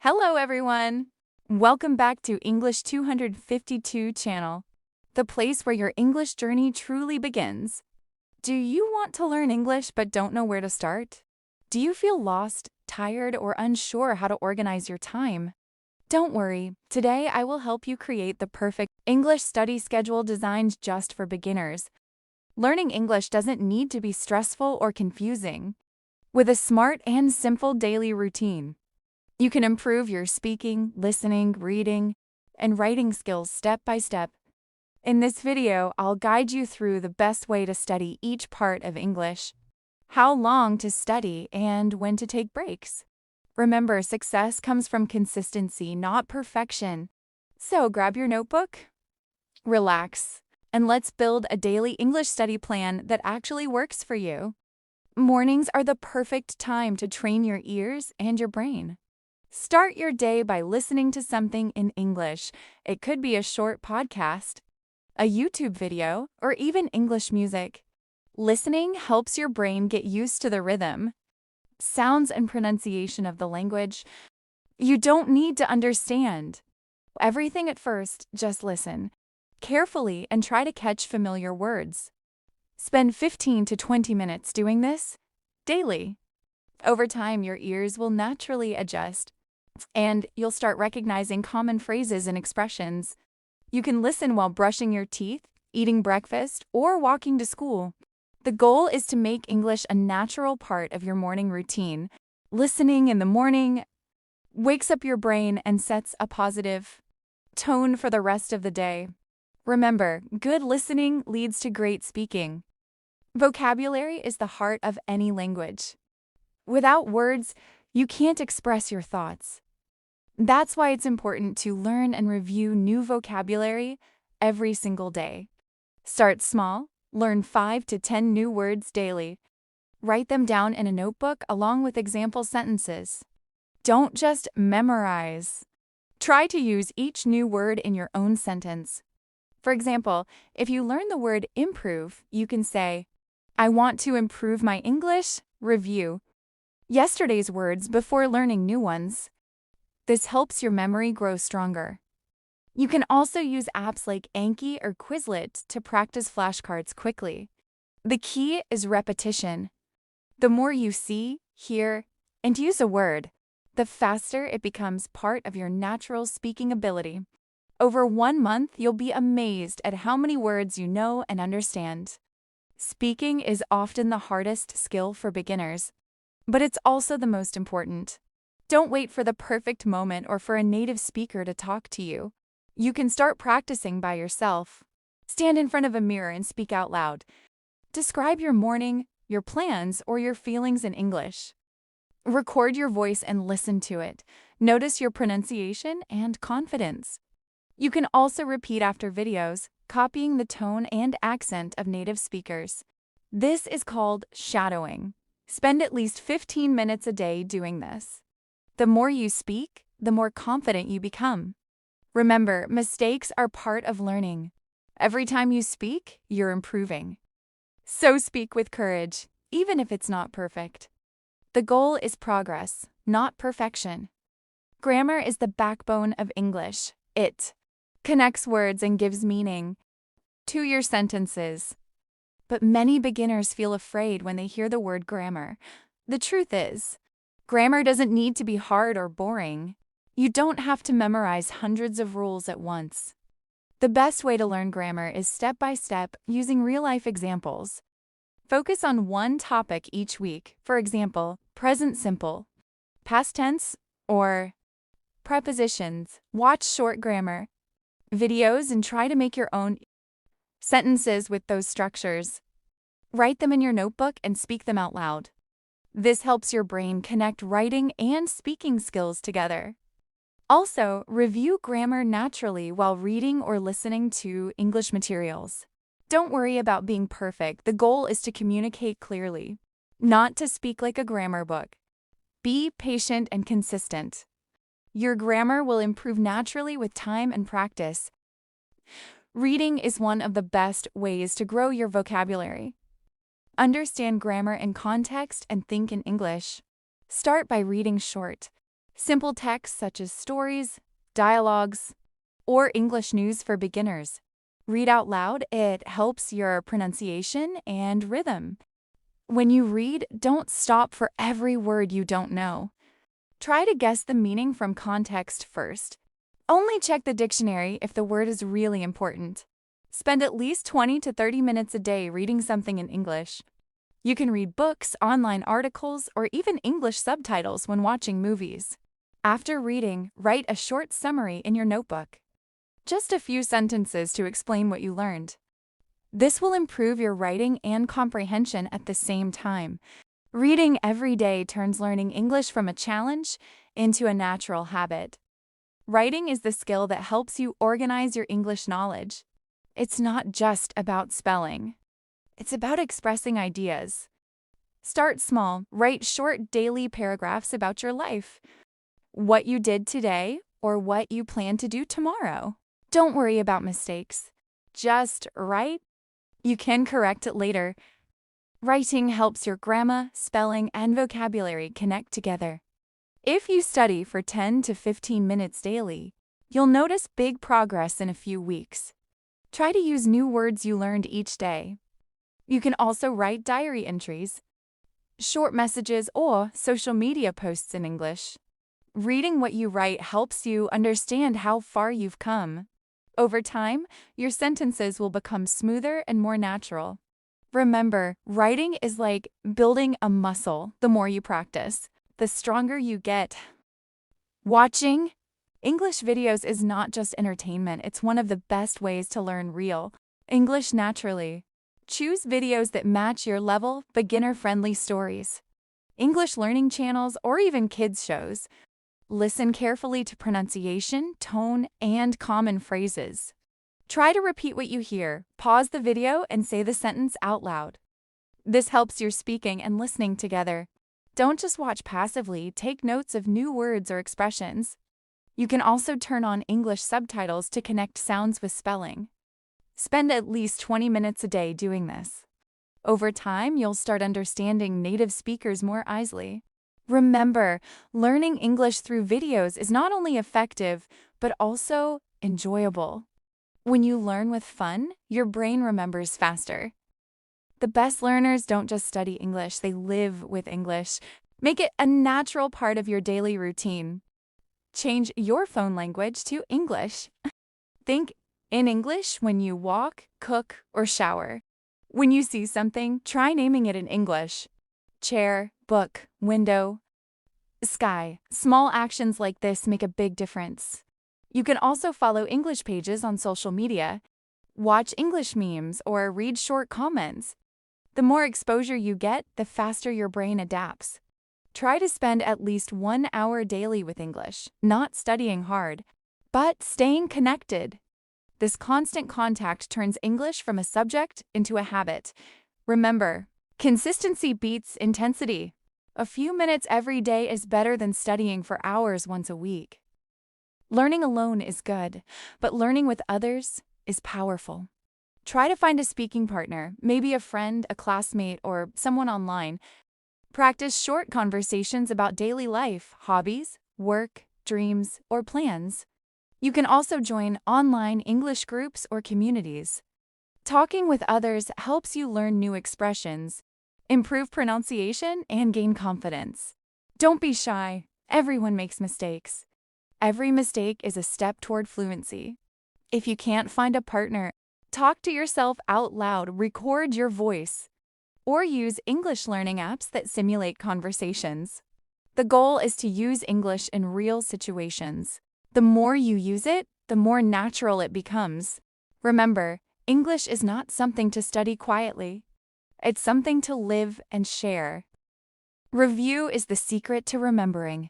Hello everyone! Welcome back to English 252 channel, the place where your English journey truly begins. Do you want to learn English but don't know where to start? Do you feel lost, tired, or unsure how to organize your time? Don't worry, today I will help you create the perfect English study schedule designed just for beginners. Learning English doesn't need to be stressful or confusing. With a smart and simple daily routine, you can improve your speaking, listening, reading, and writing skills step by step. In this video, I'll guide you through the best way to study each part of English, how long to study, and when to take breaks. Remember, success comes from consistency, not perfection. So grab your notebook, relax, and let's build a daily English study plan that actually works for you. Mornings are the perfect time to train your ears and your brain. Start your day by listening to something in English. It could be a short podcast, a YouTube video, or even English music. Listening helps your brain get used to the rhythm, sounds, and pronunciation of the language. You don't need to understand everything at first, just listen carefully and try to catch familiar words. Spend 15 to 20 minutes doing this daily. Over time, your ears will naturally adjust, and you'll start recognizing common phrases and expressions. You can listen while brushing your teeth, eating breakfast, or walking to school. The goal is to make English a natural part of your morning routine. Listening in the morning wakes up your brain and sets a positive tone for the rest of the day. Remember, good listening leads to great speaking. Vocabulary is the heart of any language. Without words, you can't express your thoughts. That's why it's important to learn and review new vocabulary every single day. Start small, learn 5 to 10 new words daily. Write them down in a notebook along with example sentences. Don't just memorize. Try to use each new word in your own sentence. For example, if you learn the word improve, you can say, "I want to improve my English." Review yesterday's words before learning new ones. This helps your memory grow stronger. You can also use apps like Anki or Quizlet to practice flashcards quickly. The key is repetition. The more you see, hear, and use a word, the faster it becomes part of your natural speaking ability. Over 1 month, you'll be amazed at how many words you know and understand. Speaking is often the hardest skill for beginners, but it's also the most important. Don't wait for the perfect moment or for a native speaker to talk to you. You can start practicing by yourself. Stand in front of a mirror and speak out loud. Describe your morning, your plans, or your feelings in English. Record your voice and listen to it. Notice your pronunciation and confidence. You can also repeat after videos, copying the tone and accent of native speakers. This is called shadowing. Spend at least 15 minutes a day doing this. The more you speak, the more confident you become. Remember, mistakes are part of learning. Every time you speak, you're improving. So speak with courage, even if it's not perfect. The goal is progress, not perfection. Grammar is the backbone of English. It connects words and gives meaning to your sentences. But many beginners feel afraid when they hear the word grammar. The truth is, grammar doesn't need to be hard or boring. You don't have to memorize hundreds of rules at once. The best way to learn grammar is step by step using real-life examples. Focus on one topic each week, for example, present simple, past tense, or prepositions. Watch short grammar videos and try to make your own sentences with those structures. Write them in your notebook and speak them out loud. This helps your brain connect writing and speaking skills together. Also, review grammar naturally while reading or listening to English materials. Don't worry about being perfect. The goal is to communicate clearly, not to speak like a grammar book. Be patient and consistent. Your grammar will improve naturally with time and practice. Reading is one of the best ways to grow your vocabulary. Understand grammar in context and think in English. Start by reading short, Simple texts such as stories, dialogues, or English news for beginners. Read out loud, it helps your pronunciation and rhythm. When you read, don't stop for every word you don't know. Try to guess the meaning from context first. Only check the dictionary if the word is really important. Spend at least 20 to 30 minutes a day reading something in English. You can read books, online articles, or even English subtitles when watching movies. After reading, write a short summary in your notebook. Just a few sentences to explain what you learned. This will improve your writing and comprehension at the same time. Reading every day turns learning English from a challenge into a natural habit. Writing is the skill that helps you organize your English knowledge. It's not just about spelling. It's about expressing ideas. Start small. Write short daily paragraphs about your life, what you did today, or what you plan to do tomorrow. Don't worry about mistakes. Just write. You can correct it later. Writing helps your grammar, spelling, and vocabulary connect together. If you study for 10 to 15 minutes daily, you'll notice big progress in a few weeks. Try to use new words you learned each day. You can also write diary entries, short messages, or social media posts in English. Reading what you write helps you understand how far you've come. Over time, your sentences will become smoother and more natural. Remember, writing is like building a muscle. The more you practice, the stronger you get. Watching English videos is not just entertainment, it's one of the best ways to learn real English naturally. Choose videos that match your level, beginner-friendly stories, English learning channels, or even kids' shows. Listen carefully to pronunciation, tone, and common phrases. Try to repeat what you hear, pause the video, and say the sentence out loud. This helps your speaking and listening together. Don't just watch passively, take notes of new words or expressions. You can also turn on English subtitles to connect sounds with spelling. Spend at least 20 minutes a day doing this. Over time, you'll start understanding native speakers more easily. Remember, learning English through videos is not only effective, but also enjoyable. When you learn with fun, your brain remembers faster. The best learners don't just study English, they live with English. Make it a natural part of your daily routine. Change your phone language to English. Think in English when you walk, cook, or shower. When you see something, try naming it in English. Chair, book, window, sky. Small actions like this make a big difference. You can also follow English pages on social media, watch English memes, or read short comments. The more exposure you get, the faster your brain adapts. Try to spend at least 1 hour daily with English, not studying hard, but staying connected. This constant contact turns English from a subject into a habit. Remember, consistency beats intensity. A few minutes every day is better than studying for hours once a week. Learning alone is good, but learning with others is powerful. Try to find a speaking partner, maybe a friend, a classmate, or someone online. Practice short conversations about daily life, hobbies, work, dreams, or plans. You can also join online English groups or communities. Talking with others helps you learn new expressions, improve pronunciation, and gain confidence. Don't be shy. Everyone makes mistakes. Every mistake is a step toward fluency. If you can't find a partner, talk to yourself out loud, record your voice, or use English learning apps that simulate conversations. The goal is to use English in real situations. The more you use it, the more natural it becomes. Remember, English is not something to study quietly. It's something to live and share. Review is the secret to remembering.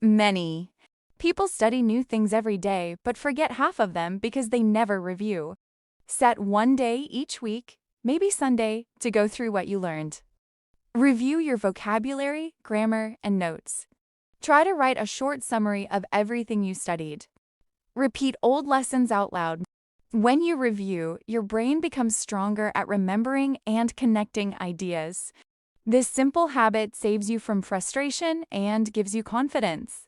Many people study new things every day but forget half of them because they never review. Set one day each week, maybe Sunday, to go through what you learned. Review your vocabulary, grammar, and notes. Try to write a short summary of everything you studied. Repeat old lessons out loud. When you review, your brain becomes stronger at remembering and connecting ideas. This simple habit saves you from frustration and gives you confidence.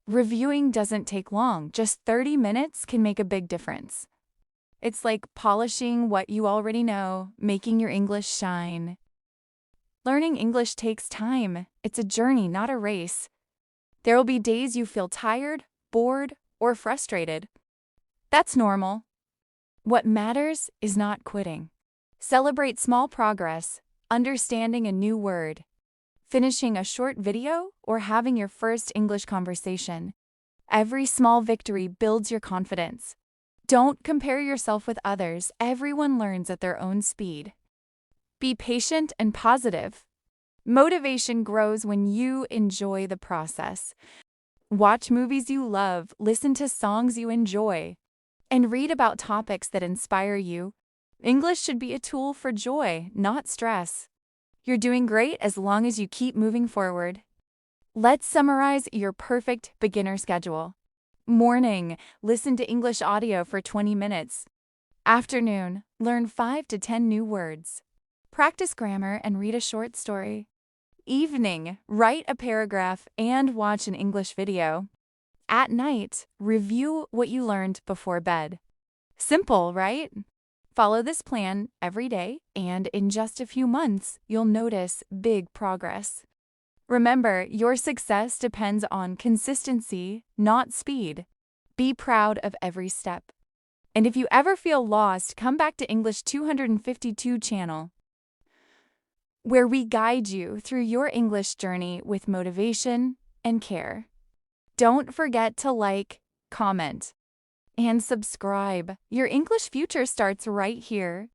Reviewing doesn't take long, just 30 minutes can make a big difference. It's like polishing what you already know, making your English shine. Learning English takes time. It's a journey, not a race. There will be days you feel tired, bored, or frustrated. That's normal. What matters is not quitting. Celebrate small progress, understanding a new word, finishing a short video, or having your first English conversation. Every small victory builds your confidence. Don't compare yourself with others. Everyone learns at their own speed. Be patient and positive. Motivation grows when you enjoy the process. Watch movies you love, listen to songs you enjoy, and read about topics that inspire you. English should be a tool for joy, not stress. You're doing great as long as you keep moving forward. Let's summarize your perfect beginner schedule. Morning, listen to English audio for 20 minutes. Afternoon, learn 5 to 10 new words. Practice grammar and read a short story. Evening, write a paragraph and watch an English video. At night, review what you learned before bed. Simple, right? Follow this plan every day, and in just a few months, you'll notice big progress. Remember, your success depends on consistency, not speed. Be proud of every step. And if you ever feel lost, come back to English 252 channel, where we guide you through your English journey with motivation and care. Don't forget to like, comment, and subscribe. Your English future starts right here.